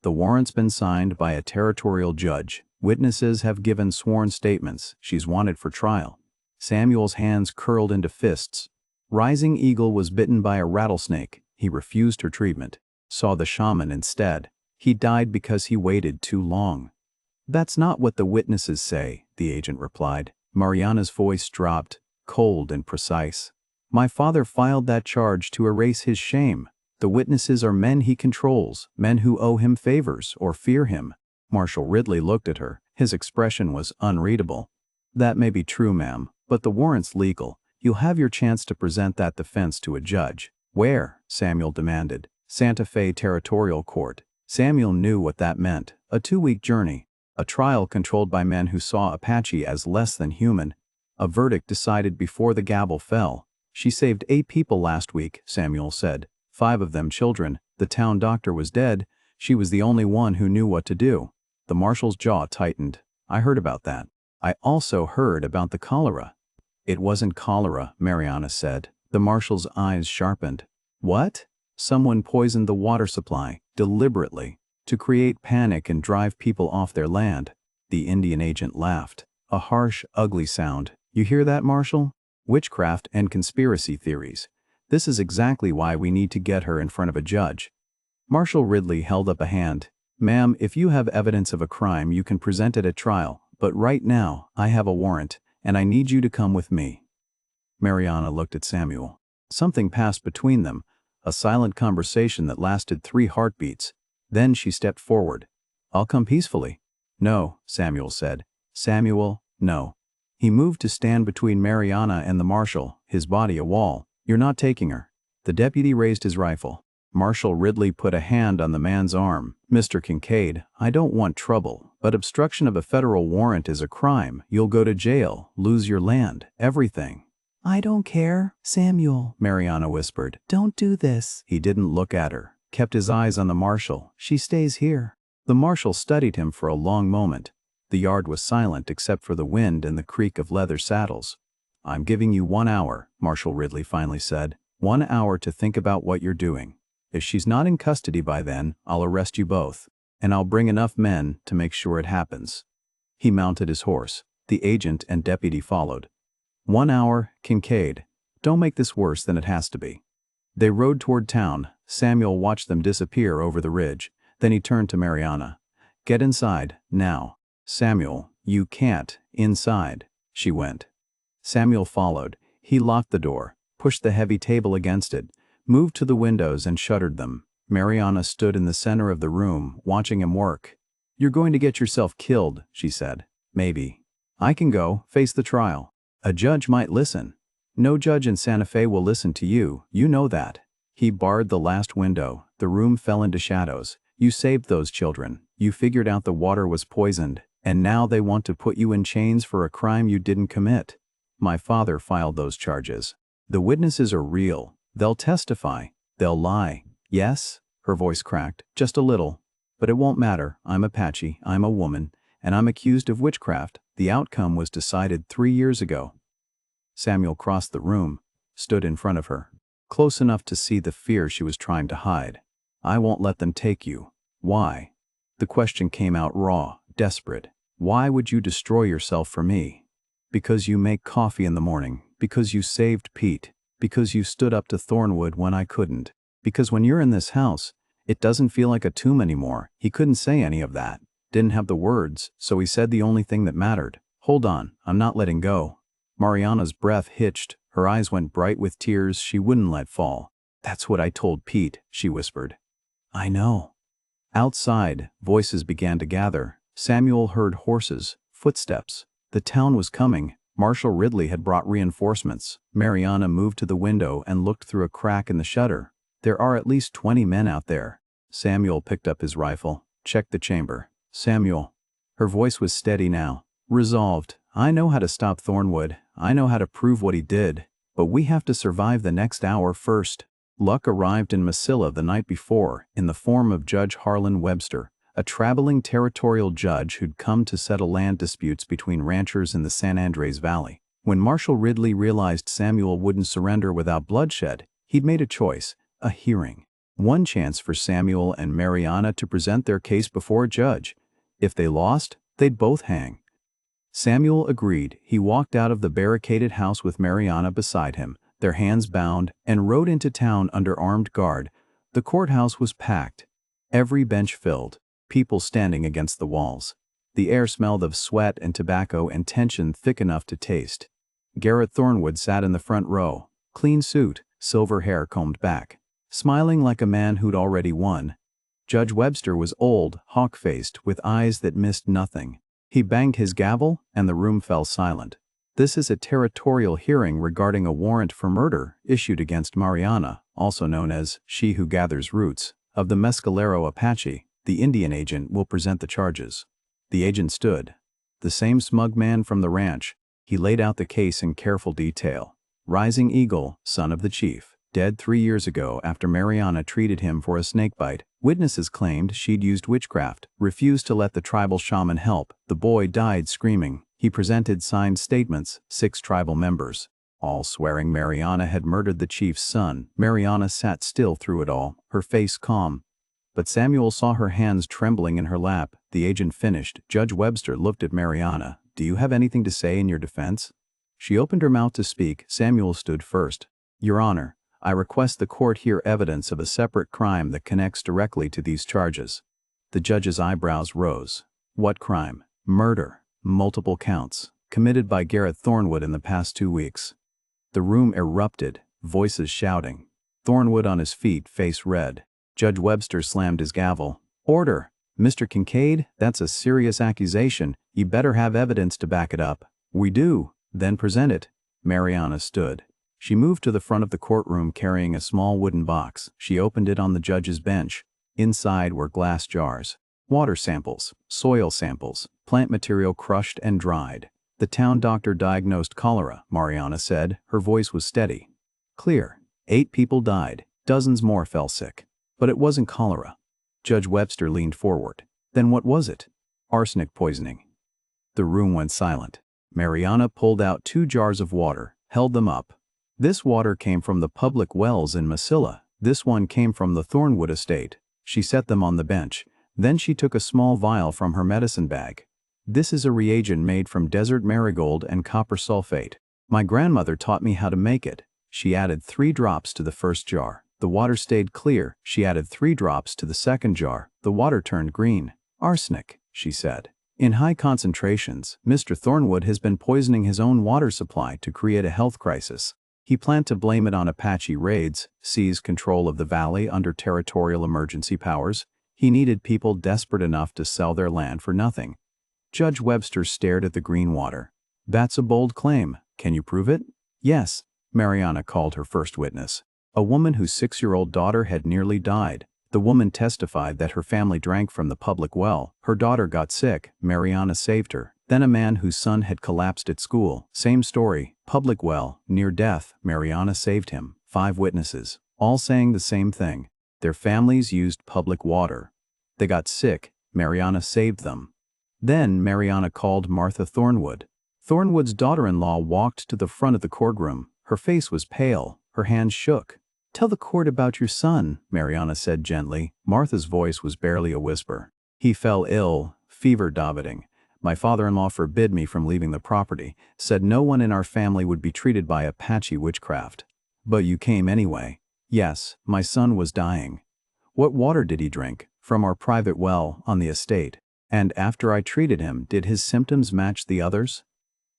The warrant's been signed by a territorial judge. Witnesses have given sworn statements. She's wanted for trial. Samuel's hands curled into fists. Rising Eagle was bitten by a rattlesnake. He refused her treatment. Saw the shaman instead. He died because he waited too long. That's not what the witnesses say, the agent replied. Mariana's voice dropped, cold and precise. My father filed that charge to erase his shame. The witnesses are men he controls, men who owe him favors or fear him. Marshal Ridley looked at her. His expression was unreadable. That may be true, ma'am, but the warrant's legal. You'll have your chance to present that defense to a judge. Where? Samuel demanded. Santa Fe Territorial Court. Samuel knew what that meant. A 2-week journey. A trial controlled by men who saw Apache as less than human. A verdict decided before the gavel fell. She saved 8 people last week, Samuel said. 5 of them children. The town doctor was dead. She was the only one who knew what to do. The marshal's jaw tightened. I heard about that. I also heard about the cholera. It wasn't cholera, Mariana said. The marshal's eyes sharpened. What? Someone poisoned the water supply, deliberately, to create panic and drive people off their land. The Indian agent laughed. A harsh, ugly sound. You hear that, Marshal? Witchcraft and conspiracy theories. This is exactly why we need to get her in front of a judge. Marshal Ridley held up a hand. Ma'am, if you have evidence of a crime, you can present it at trial, but right now, I have a warrant, and I need you to come with me. Mariana looked at Samuel. Something passed between them, a silent conversation that lasted 3 heartbeats. Then she stepped forward. I'll come peacefully. No, Samuel said. Samuel, no. He moved to stand between Mariana and the marshal, his body a wall. You're not taking her. The deputy raised his rifle. Marshal Ridley put a hand on the man's arm. Mr. Kincaid, I don't want trouble, but obstruction of a federal warrant is a crime. You'll go to jail, lose your land, everything. I don't care, Samuel, Mariana whispered. Don't do this. He didn't look at her, kept his eyes on the marshal. She stays here. The marshal studied him for a long moment. The yard was silent except for the wind and the creak of leather saddles. I'm giving you 1 hour, Marshal Ridley finally said. 1 hour to think about what you're doing. If she's not in custody by then, I'll arrest you both, and I'll bring enough men to make sure it happens. He mounted his horse. The agent and deputy followed. 1 hour, Kincaid. Don't make this worse than it has to be. They rode toward town. Samuel watched them disappear over the ridge. Then he turned to Mariana. Get inside, now. Samuel, you can't, inside. She went. Samuel followed. He locked the door, pushed the heavy table against it, moved to the windows and shuttered them. Mariana stood in the center of the room, watching him work. You're going to get yourself killed, she said. Maybe. I can go, face the trial. A judge might listen. No judge in Santa Fe will listen to you, you know that. He barred the last window. The room fell into shadows. You saved those children. You figured out the water was poisoned, and now they want to put you in chains for a crime you didn't commit. My father filed those charges. The witnesses are real. They'll testify. They'll lie. Yes? Her voice cracked, just a little. But it won't matter. I'm Apache. I'm a woman. And I'm accused of witchcraft. The outcome was decided 3 years ago. Samuel crossed the room, stood in front of her, close enough to see the fear she was trying to hide. I won't let them take you. Why? The question came out raw, desperate. Why would you destroy yourself for me? Because you make coffee in the morning. Because you saved Pete. Because you stood up to Thornwood when I couldn't. Because when you're in this house, it doesn't feel like a tomb anymore. He couldn't say any of that. Didn't have the words, so he said the only thing that mattered. Hold on, I'm not letting go. Mariana's breath hitched. Her eyes went bright with tears she wouldn't let fall. That's what I told Pete, she whispered. I know. Outside, voices began to gather. Samuel heard horses, footsteps. The town was coming. Marshal Ridley had brought reinforcements. Mariana moved to the window and looked through a crack in the shutter. There are at least 20 men out there. Samuel picked up his rifle, checked the chamber. Samuel. Her voice was steady now. Resolved. I know how to stop Thornwood. I know how to prove what he did, but we have to survive the next hour first. Luck arrived in Mesilla the night before in the form of Judge Harlan Webster, a traveling territorial judge who'd come to settle land disputes between ranchers in the San Andres Valley. When Marshal Ridley realized Samuel wouldn't surrender without bloodshed, he'd made a choice, a hearing. One chance for Samuel and Mariana to present their case before a judge. If they lost, they'd both hang. Samuel agreed. He walked out of the barricaded house with Mariana beside him, their hands bound, and rode into town under armed guard. The courthouse was packed, every bench filled, people standing against the walls. The air smelled of sweat and tobacco and tension thick enough to taste. Garrett Thornwood sat in the front row, clean suit, silver hair combed back, smiling like a man who'd already won. Judge Webster was old, hawk-faced, with eyes that missed nothing. He banged his gavel, and the room fell silent. This is a territorial hearing regarding a warrant for murder issued against Mariana, also known as She Who Gathers Roots, of the Mescalero Apache. The Indian agent will present the charges. The agent stood. The same smug man from the ranch. He laid out the case in careful detail. Rising Eagle, son of the chief, dead 3 years ago after Mariana treated him for a snakebite. Witnesses claimed she'd used witchcraft, refused to let the tribal shaman help. The boy died screaming. He presented signed statements, 6 tribal members, all swearing Mariana had murdered the chief's son. Mariana sat still through it all, her face calm. But Samuel saw her hands trembling in her lap. The agent finished. Judge Webster looked at Mariana. Do you have anything to say in your defense? She opened her mouth to speak. Samuel stood first. Your Honor, I request the court hear evidence of a separate crime that connects directly to these charges. The judge's eyebrows rose. What crime? Murder. Multiple counts. Committed by Garrett Thornwood in the past 2 weeks. The room erupted, voices shouting. Thornwood on his feet, face red. Judge Webster slammed his gavel. Order! Mr. Kincaid, that's a serious accusation. You better have evidence to back it up. We do. Then present it. Mariana stood. She moved to the front of the courtroom carrying a small wooden box. She opened it on the judge's bench. Inside were glass jars. Water samples, soil samples, plant material crushed and dried. The town doctor diagnosed cholera, Mariana said. Her voice was steady. Clear. 8 people died. Dozens more fell sick. But it wasn't cholera. Judge Webster leaned forward. Then what was it? Arsenic poisoning. The room went silent. Mariana pulled out 2 jars of water, held them up. This water came from the public wells in Mesilla. This one came from the Thornwood estate. She set them on the bench. Then she took a small vial from her medicine bag. This is a reagent made from desert marigold and copper sulfate. My grandmother taught me how to make it. She added 3 drops to the first jar. The water stayed clear. She added 3 drops to the second jar. The water turned green. Arsenic, she said. In high concentrations, Mr. Thornwood has been poisoning his own water supply to create a health crisis. He planned to blame it on Apache raids, seize control of the valley under territorial emergency powers. He needed people desperate enough to sell their land for nothing. Judge Webster stared at the green water. That's a bold claim. Can you prove it? Yes. Mariana called her first witness. A woman whose 6-year-old daughter had nearly died. The woman testified that her family drank from the public well. Her daughter got sick. Mariana saved her. Then a man whose son had collapsed at school. Same story. Public well, near death. Mariana saved him. 5 witnesses, all saying the same thing. Their families used public water. They got sick. Mariana saved them. Then Mariana called Martha Thornwood. Thornwood's daughter-in-law walked to the front of the courtroom. Her face was pale. Her hands shook. Tell the court about your son, Mariana said gently. Martha's voice was barely a whisper. He fell ill, fever vomiting. My father-in-law forbid me from leaving the property, said no one in our family would be treated by Apache witchcraft. But you came anyway. Yes, my son was dying. What water did he drink? From our private well on the estate. And after I treated him, did his symptoms match the others?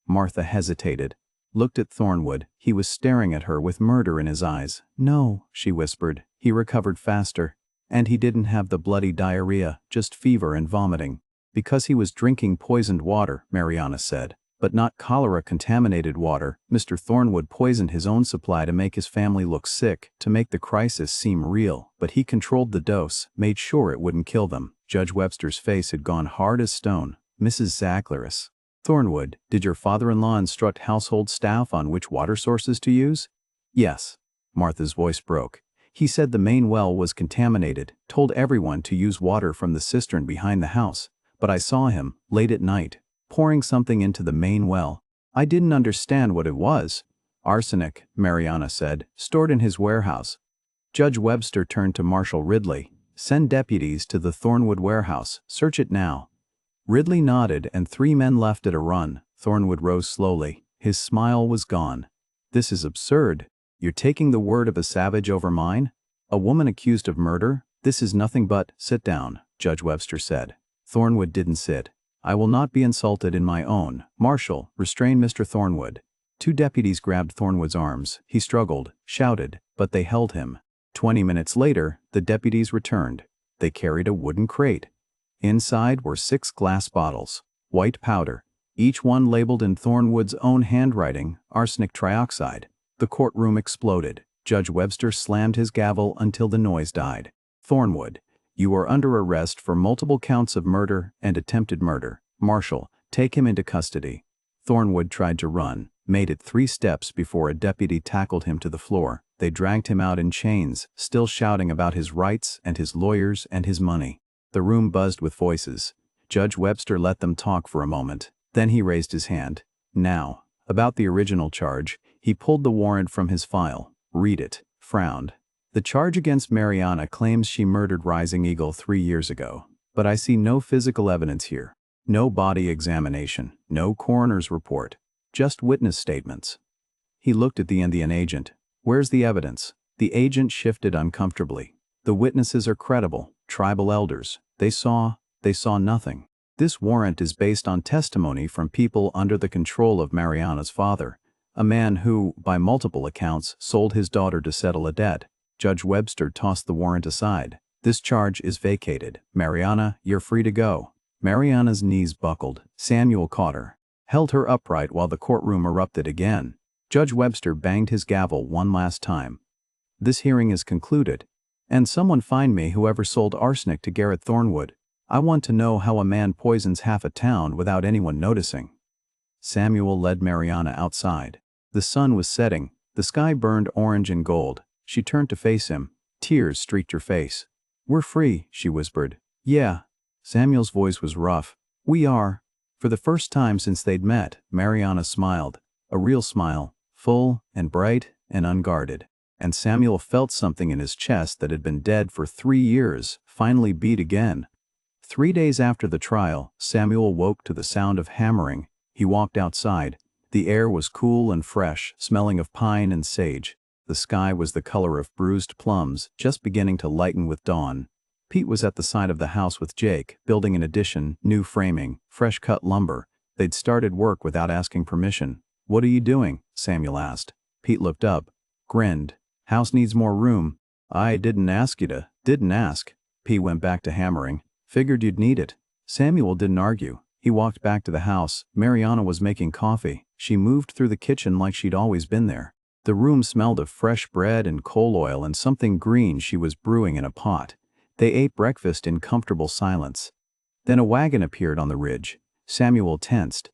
Martha hesitated, looked at Thornwood. He was staring at her with murder in his eyes. No, she whispered. He recovered faster. And he didn't have the bloody diarrhea, just fever and vomiting. Because he was drinking poisoned water, Mariana said. But not cholera-contaminated water. Mr. Thornwood poisoned his own supply to make his family look sick, to make the crisis seem real. But he controlled the dose, made sure it wouldn't kill them. Judge Webster's face had gone hard as stone. Mrs. Zackleris. Thornwood, did your father-in-law instruct household staff on which water sources to use? Yes. Martha's voice broke. He said the main well was contaminated, told everyone to use water from the cistern behind the house. But I saw him, late at night, pouring something into the main well. I didn't understand what it was. Arsenic, Mariana said, stored in his warehouse. Judge Webster turned to Marshal Ridley. Send deputies to the Thornwood warehouse. Search it now. Ridley nodded and 3 men left at a run. Thornwood rose slowly. His smile was gone. This is absurd. You're taking the word of a savage over mine? A woman accused of murder? This is nothing but— Sit down, Judge Webster said. Thornwood didn't sit. I will not be insulted in my own. Marshal, restrain Mr. Thornwood. 2 deputies grabbed Thornwood's arms. He struggled, shouted, but they held him. 20 minutes later, the deputies returned. They carried a wooden crate. Inside were 6 glass bottles, white powder, each one labeled in Thornwood's own handwriting, arsenic trioxide. The courtroom exploded. Judge Webster slammed his gavel until the noise died. Thornwood, you are under arrest for multiple counts of murder and attempted murder. Marshal, take him into custody. Thornwood tried to run, made it 3 steps before a deputy tackled him to the floor. They dragged him out in chains, still shouting about his rights and his lawyers and his money. The room buzzed with voices. Judge Webster let them talk for a moment. Then he raised his hand. Now, about the original charge. He pulled the warrant from his file. Read it. Frowned. The charge against Mariana claims she murdered Rising Eagle 3 years ago. But I see no physical evidence here. No body examination. No coroner's report. Just witness statements. He looked at the Indian agent. Where's the evidence? The agent shifted uncomfortably. The witnesses are credible. Tribal elders. They saw nothing. This warrant is based on testimony from people under the control of Mariana's father, a man who, by multiple accounts, sold his daughter to settle a debt. Judge Webster tossed the warrant aside. This charge is vacated. Mariana, you're free to go. Mariana's knees buckled. Samuel caught her, held her upright while the courtroom erupted again. Judge Webster banged his gavel one last time. This hearing is concluded. And someone find me whoever sold arsenic to Garrett Thornwood. I want to know how a man poisons half a town without anyone noticing. Samuel led Mariana outside. The sun was setting. The sky burned orange and gold. She turned to face him. Tears streaked her face. We're free, she whispered. Yeah. Samuel's voice was rough. We are. For the first time since they'd met, Mariana smiled. A real smile, full and bright and unguarded. And Samuel felt something in his chest that had been dead for 3 years, finally beat again. 3 days after the trial, Samuel woke to the sound of hammering. He walked outside. The air was cool and fresh, smelling of pine and sage. The sky was the color of bruised plums, just beginning to lighten with dawn. Pete was at the side of the house with Jake, building an addition, new framing, fresh-cut lumber. They'd started work without asking permission. What are you doing? Samuel asked. Pete looked up, grinned. House needs more room. I didn't ask you to. Didn't ask. Pete went back to hammering. Figured you'd need it. Samuel didn't argue. He walked back to the house. Mariana was making coffee. She moved through the kitchen like she'd always been there. The room smelled of fresh bread and coal oil and something green she was brewing in a pot. They ate breakfast in comfortable silence. Then a wagon appeared on the ridge. Samuel tensed.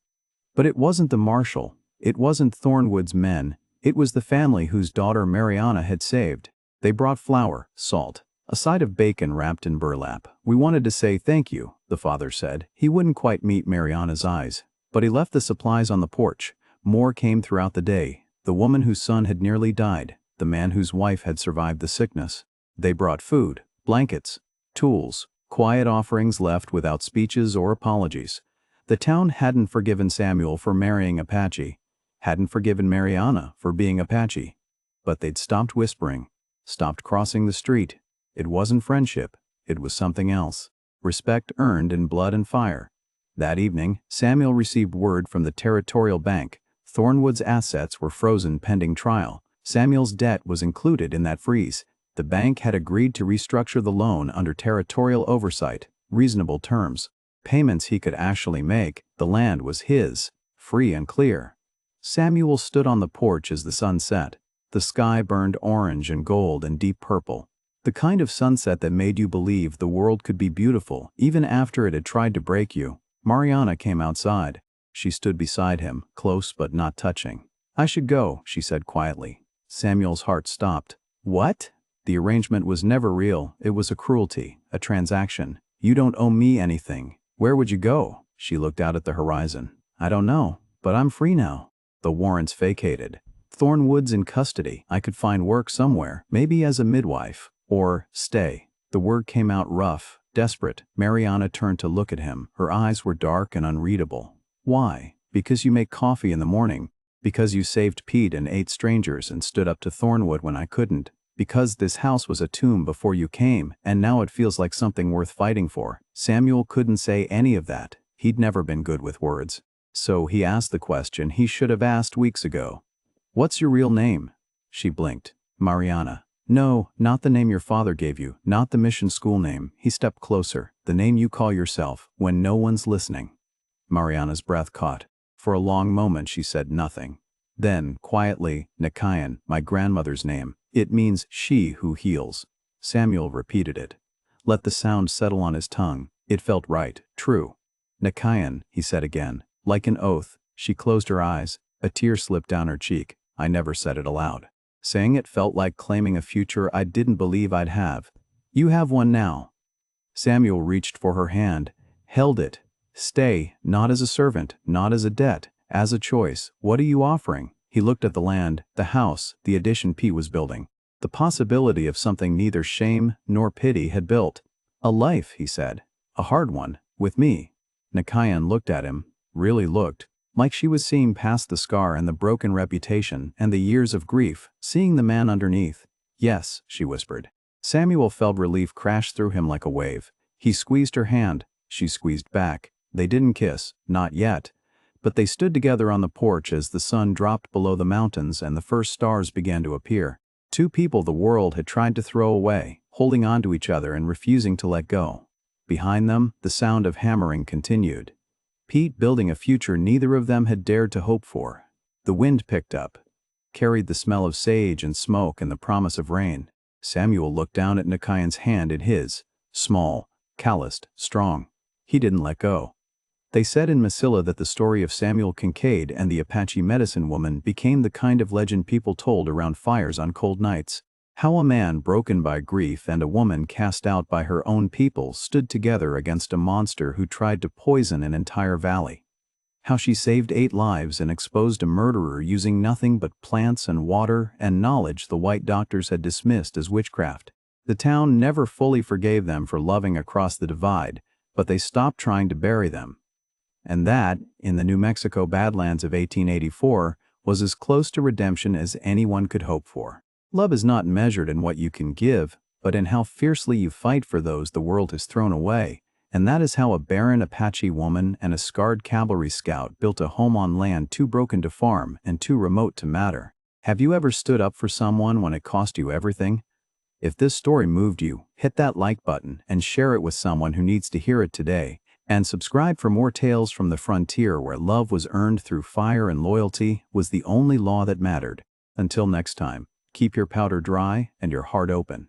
But it wasn't the marshal. It wasn't Thornwood's men. It was the family whose daughter Mariana had saved. They brought flour, salt, a side of bacon wrapped in burlap. We wanted to say thank you, the father said. He wouldn't quite meet Mariana's eyes. But he left the supplies on the porch. More came throughout the day. The woman whose son had nearly died. The man whose wife had survived the sickness. They brought food, blankets, tools, quiet offerings left without speeches or apologies. The town hadn't forgiven Samuel for marrying Apache. Hadn't forgiven Mariana for being Apache. But they'd stopped whispering, stopped crossing the street. It wasn't friendship. It was something else. Respect earned in blood and fire. That evening, Samuel received word from the Territorial Bank. Thornwood's assets were frozen pending trial. Samuel's debt was included in that freeze. The bank had agreed to restructure the loan under territorial oversight, reasonable terms. Payments he could actually make. The land was his, free and clear. Samuel stood on the porch as the sun set. The sky burned orange and gold and deep purple. The kind of sunset that made you believe the world could be beautiful even after it had tried to break you. Mariana came outside. She stood beside him, close but not touching. "I should go," she said quietly. Samuel's heart stopped. "What?" "The arrangement was never real. It was a cruelty, a transaction. You don't owe me anything. Where would you go?" She looked out at the horizon. "I don't know, but I'm free now. The warrants vacated. Thornwood's in custody. I could find work somewhere, maybe as a midwife. Or stay." The word came out rough, desperate. Mariana turned to look at him. Her eyes were dark and unreadable. "Why?" "Because you make coffee in the morning. Because you saved Pete and 8 strangers and stood up to Thornwood when I couldn't. Because this house was a tomb before you came, and now it feels like something worth fighting for." Samuel couldn't say any of that. He'd never been good with words. So he asked the question he should have asked weeks ago. "What's your real name?" She blinked. "Mariana." "No, not the name your father gave you, not the mission school name." He stepped closer. "The name you call yourself when no one's listening." Mariana's breath caught. For a long moment she said nothing. Then, quietly, "Nikayan, my grandmother's name. It means she who heals." Samuel repeated it. Let the sound settle on his tongue. It felt right, true. "Nikayan," he said again. Like an oath, she closed her eyes. A tear slipped down her cheek. I never said it aloud. Saying it felt like claiming a future I didn't believe I'd have. "You have one now." Samuel reached for her hand, held it. "Stay, not as a servant, not as a debt, as a choice. What are you offering?" He looked at the land, the house, the addition Pete was building. The possibility of something neither shame nor pity had built. "A life," he said. "A hard one, with me." Nikayan looked at him, really looked, like she was seeing past the scar and the broken reputation and the years of grief, seeing the man underneath. "Yes," she whispered. Samuel felt relief crash through him like a wave. He squeezed her hand. She squeezed back. They didn't kiss, not yet. But they stood together on the porch as the sun dropped below the mountains and the first stars began to appear. Two people the world had tried to throw away, holding on to each other and refusing to let go. Behind them, the sound of hammering continued. Pete building a future neither of them had dared to hope for. The wind picked up, carried the smell of sage and smoke and the promise of rain. Samuel looked down at Nikayan's hand in his, small, calloused, strong. He didn't let go. They said in Mesilla that the story of Samuel Kincaid and the Apache medicine woman became the kind of legend people told around fires on cold nights. How a man broken by grief and a woman cast out by her own people stood together against a monster who tried to poison an entire valley. How she saved 8 lives and exposed a murderer using nothing but plants and water and knowledge the white doctors had dismissed as witchcraft. The town never fully forgave them for loving across the divide, but they stopped trying to bury them. And that, in the New Mexico Badlands of 1884, was as close to redemption as anyone could hope for. Love is not measured in what you can give, but in how fiercely you fight for those the world has thrown away. And that is how a barren Apache woman and a scarred cavalry scout built a home on land too broken to farm and too remote to matter. Have you ever stood up for someone when it cost you everything? If this story moved you, hit that like button and share it with someone who needs to hear it today. And subscribe for more tales from the frontier where love was earned through fire and loyalty was the only law that mattered. Until next time, keep your powder dry and your heart open.